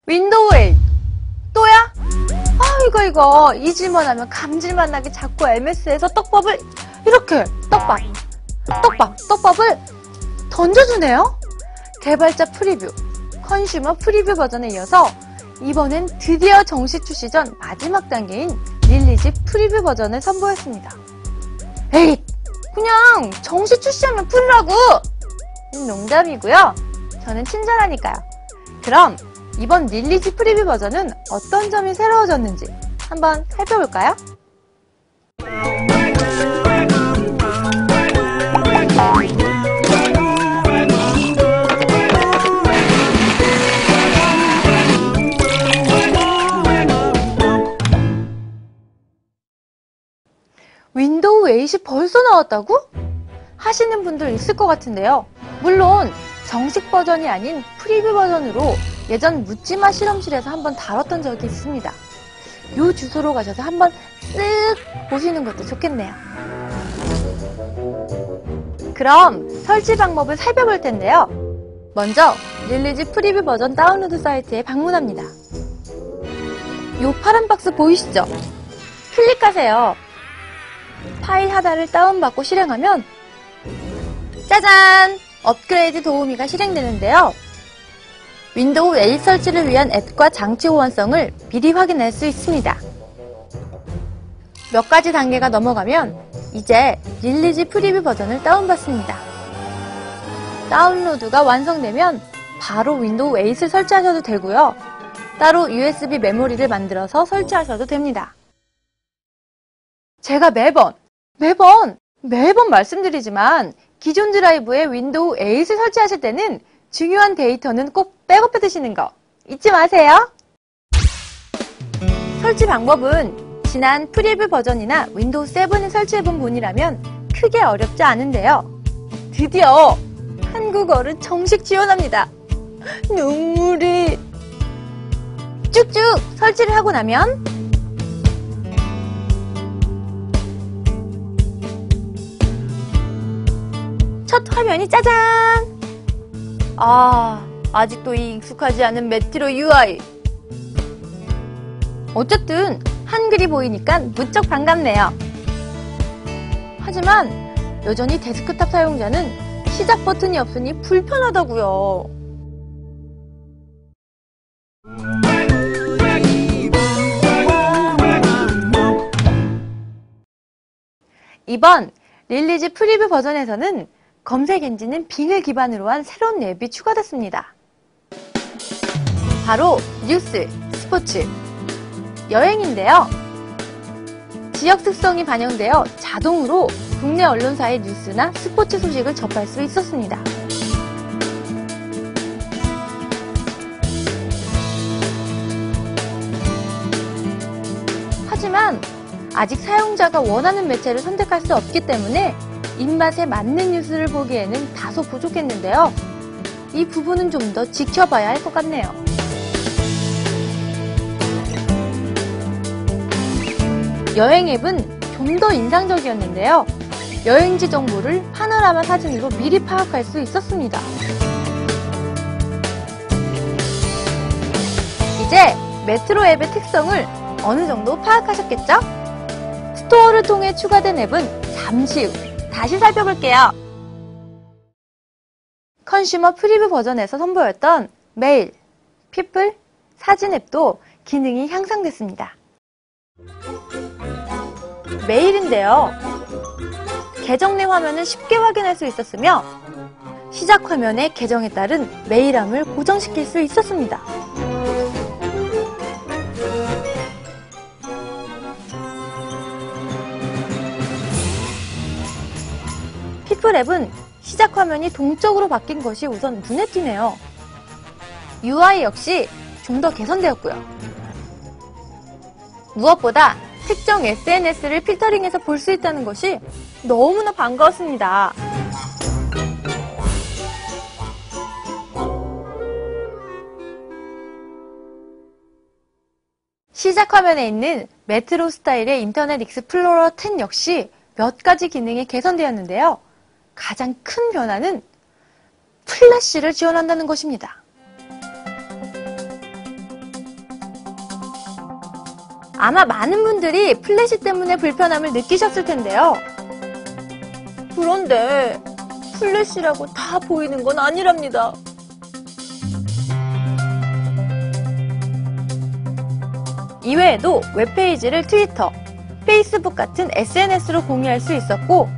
윈도우 8 또야? 아 이거 잊을만 하면 감질만 나게 자꾸 MS에서 떡밥을 이렇게 떡밥을 던져주네요. 개발자 프리뷰, 컨슈머 프리뷰 버전에 이어서 이번엔 드디어 정식 출시 전 마지막 단계인 릴리즈 프리뷰 버전을 선보였습니다. 에잇! 그냥 정식 출시하면 풀라고! 농담이고요. 저는 친절하니까요. 그럼 이번 릴리즈 프리뷰 버전은 어떤 점이 새로워졌는지 한번 살펴볼까요? 윈도우 8이 벌써 나왔다고? 하시는 분들 있을 것 같은데요. 물론 정식 버전이 아닌 프리뷰 버전으로 예전 묻지마 실험실에서 한번 다뤘던 적이 있습니다. 요 주소로 가셔서 한번 쓱 보시는 것도 좋겠네요. 그럼 설치 방법을 살펴볼 텐데요. 먼저 릴리즈 프리뷰 버전 다운로드 사이트에 방문합니다. 요 파란 박스 보이시죠? 클릭하세요. 파일 하나를 다운받고 실행하면 짜잔! 업그레이드 도우미가 실행되는데요. 윈도우 8 설치를 위한 앱과 장치 호환성을 미리 확인할 수 있습니다. 몇 가지 단계가 넘어가면 이제 릴리즈 프리뷰 버전을 다운받습니다. 다운로드가 완성되면 바로 윈도우 8을 설치하셔도 되고요. 따로 USB 메모리를 만들어서 설치하셔도 됩니다. 제가 매번 말씀드리지만 기존 드라이브에 윈도우 8을 설치하실 때는 중요한 데이터는 꼭 백업해 두시는 거 잊지 마세요. 설치 방법은 지난 프리뷰 버전이나 윈도우 7을 설치해본 분이라면 크게 어렵지 않은데요. 드디어 한국어를 정식 지원합니다. 눈물이 쭉쭉 설치를 하고 나면 첫 화면이 짜잔! 아직도 이 익숙하지 않은 메트로 UI. 어쨌든 한글이 보이니까 무척 반갑네요. 하지만 여전히 데스크탑 사용자는 시작 버튼이 없으니 불편하다고요. 이번 릴리즈 프리뷰 버전에서는 검색 엔진은 빙을 기반으로 한 새로운 앱이 추가됐습니다. 바로 뉴스, 스포츠, 여행인데요. 지역 특성이 반영되어 자동으로 국내 언론사의 뉴스나 스포츠 소식을 접할 수 있었습니다. 하지만 아직 사용자가 원하는 매체를 선택할 수 없기 때문에 입맛에 맞는 뉴스를 보기에는 다소 부족했는데요. 이 부분은 좀 더 지켜봐야 할 것 같네요. 여행 앱은 좀 더 인상적이었는데요. 여행지 정보를 파노라마 사진으로 미리 파악할 수 있었습니다. 이제 메트로 앱의 특성을 어느 정도 파악하셨겠죠? 스토어를 통해 추가된 앱은 잠시 후 다시 살펴볼게요. 컨슈머 프리뷰 버전에서 선보였던 메일, 피플, 사진 앱도 기능이 향상됐습니다. 메일인데요. 계정 내 화면을 쉽게 확인할 수 있었으며 시작 화면에 계정에 따른 메일함을 고정시킬 수 있었습니다. 피플 앱은 시작 화면이 동적으로 바뀐 것이 우선 눈에 띄네요. UI 역시 좀 더 개선되었고요. 무엇보다 특정 SNS를 필터링해서 볼 수 있다는 것이 너무나 반가웠습니다. 시작 화면에 있는 메트로 스타일의 인터넷 익스플로러 10 역시 몇 가지 기능이 개선되었는데요. 가장 큰 변화는 플래시를 지원한다는 것입니다. 아마 많은 분들이 플래시 때문에 불편함을 느끼셨을 텐데요. 그런데 플래시라고 다 보이는 건 아니랍니다. 이외에도 웹페이지를 트위터, 페이스북 같은 SNS로 공유할 수 있었고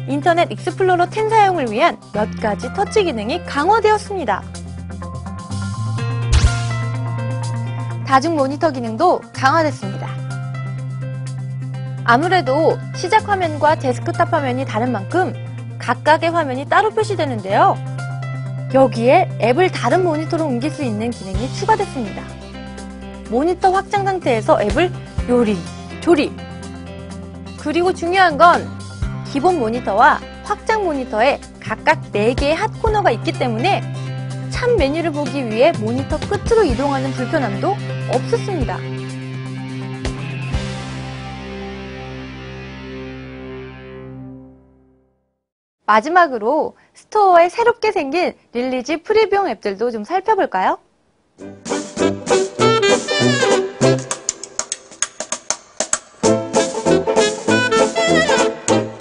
인터넷 익스플로러 10 사용을 위한 몇 가지 터치 기능이 강화되었습니다. 다중 모니터 기능도 강화됐습니다. 아무래도 시작 화면과 데스크탑 화면이 다른 만큼 각각의 화면이 따로 표시되는데요. 여기에 앱을 다른 모니터로 옮길 수 있는 기능이 추가됐습니다. 모니터 확장 상태에서 앱을 요리, 조리. 그리고 중요한 건 기본 모니터와 확장 모니터에 각각 4개의 핫 코너가 있기 때문에 참 메뉴를 보기 위해 모니터 끝으로 이동하는 불편함도 없었습니다. 마지막으로 스토어에 새롭게 생긴 릴리지 프리뷰용 앱들도 좀 살펴볼까요?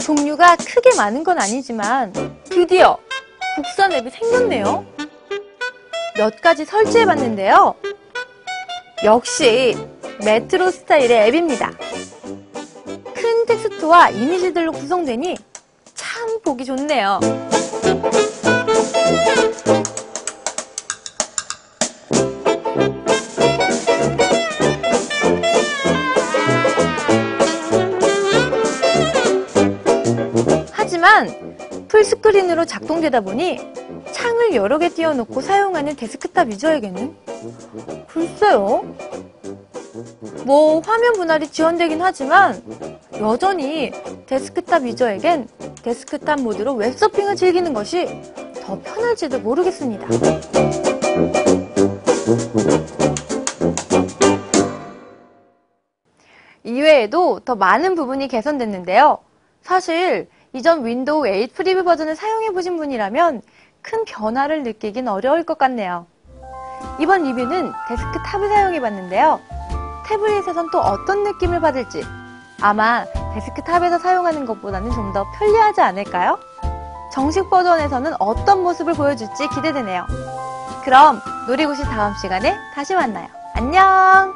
종류가 크게 많은 건 아니지만 드디어 국산 앱이 생겼네요. 몇 가지 설치해봤는데요. 역시 메트로 스타일의 앱입니다. 큰 텍스트와 이미지들로 구성되니 참 보기 좋네요. 하지만 풀스크린으로 작동되다 보니 창을 여러 개 띄워놓고 사용하는 데스크탑 유저에게는 글쎄요. 뭐 화면 분할이 지원되긴 하지만 여전히 데스크탑 유저에겐 데스크탑 모드로 웹서핑을 즐기는 것이 더 편할지도 모르겠습니다. 이외에도 더 많은 부분이 개선됐는데요. 사실 이전 윈도우 8 프리뷰 버전을 사용해보신 분이라면 큰 변화를 느끼긴 어려울 것 같네요. 이번 리뷰는 데스크탑을 사용해봤는데요. 태블릿에선 또 어떤 느낌을 받을지 아마 데스크탑에서 사용하는 것보다는 좀 더 편리하지 않을까요? 정식 버전에서는 어떤 모습을 보여줄지 기대되네요. 그럼 놀이구시 다음 시간에 다시 만나요. 안녕!